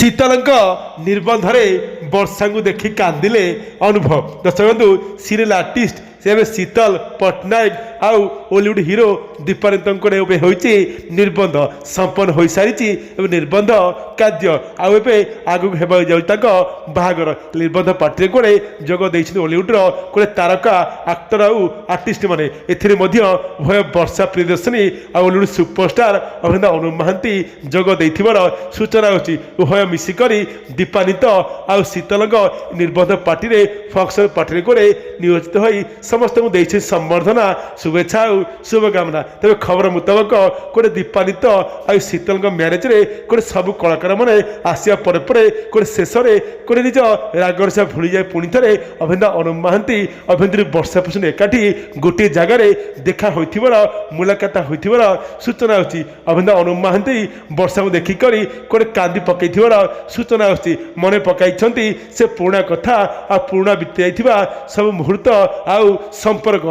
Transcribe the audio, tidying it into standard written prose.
ଶୀତଳଙ୍କ ନିର୍ବନ୍ଧରେ ବର୍ଷାଙ୍କୁ ଦେଖି କାନ୍ଦିଲେ ଅନୁଭବ। ଦର୍ଶକ ବନ୍ଧୁ, ସିରିଏଲ୍ ଆର୍ଟିଷ୍ଟ ସେ ଏବେ ଶୀତଳ ପଟ୍ଟନାୟକ ଆଉ ଓଲିଉଡ୍ ହିରୋ ଦୀପାନିତଙ୍କର ଏବେ ହୋଇଛି ନିର୍ବନ୍ଧ ସମ୍ପନ୍ନ ହୋଇସାରିଛି। ଏବେ ନିର୍ବନ୍ଧ କାର୍ଯ୍ୟ ଆଉ ଏବେ ଆଗକୁ ହେବାକୁ ଯାଉଛି ତାଙ୍କ ବାହାଘର। ନିର୍ବନ୍ଧ ପାର୍ଟିରେ କୁଆଡ଼େ ଯୋଗ ଦେଇଛନ୍ତି ଓଲିଉଡ୍ର କୁଆଡ଼େ ତାରକା ଆକ୍ଟର ଆଉ ଆର୍ଟିଷ୍ଟ ମାନେ। ଏଥିରେ ମଧ୍ୟ ଉଭୟ ବର୍ଷା ପ୍ରିୟଦର୍ଶିନୀ ଆଉ ଓଲିଉଡ୍ ସୁପରଷ୍ଟାର ଅଭିନେତା ଅନୁପ ମହାନ୍ତି ଯୋଗ ଦେଇଥିବାର ସୂଚନା ହେଉଛି। ଉଭୟ ମିଶିକରି ଦୀପାନିତ ଆଉ ଶୀତଳଙ୍କ ନିର୍ବନ୍ଧ ପାର୍ଟିରେ ଫଙ୍କସନ୍ ପାର୍ଟିରେ କୁଆଡ଼େ ନିୟୋଜିତ ହୋଇ ସମସ୍ତଙ୍କୁ ଦେଇছে ସମ୍ବର୍ଦ୍ଧନା, শুভেচ্ছা ଆଉ শুভକାମନା। ତେବେ ଖବର ମୁତାବକ ଗୋଟେ ଦୀପାନିତ ଆଉ ଶୀତଳଙ୍କ ମ୍ୟାରେଜରେ ଗୋଟେ ସବୁ କଳାକାରମାନେ ଆସିବା ପରେ ପରେ ଗୋଟେ ଶେଷରେ ଗୋଟେ ନିଜ ରାଗରସା ଭୁଲିଯାଏ ପୁଣି ଥରେ ଅଭିନେତା ଅନୁପ ମହାନ୍ତି ଅଭିନେତ୍ରୀ ବର୍ଷା ପ୍ରିୟଦର୍ଶିନୀ ଏକାଠି ଗୋଟିଏ ଜାଗାରେ ଦେଖା ହୋଇଥିବାର ମୁଲାକାତ ହୋଇଥିବାର ସୂଚନା ହେଉଛି। ଅଭିନେତା ଅନୁପ ମହାନ୍ତି ବର୍ଷାକୁ ଦେଖିକରି ଗୋଟେ କାନ୍ଦି ପକାଇଥିବାର ସୂଚନା ହେଉଛି। ମନେ ପକାଇଛନ୍ତି ସେ ପୁରୁଣା କଥା ଆଉ ପୁରୁଣା ବିତି ଯାଇଥିବା ସବୁ ମୁହୂର୍ତ୍ତ ଆଉ ସମ୍ପର୍କ।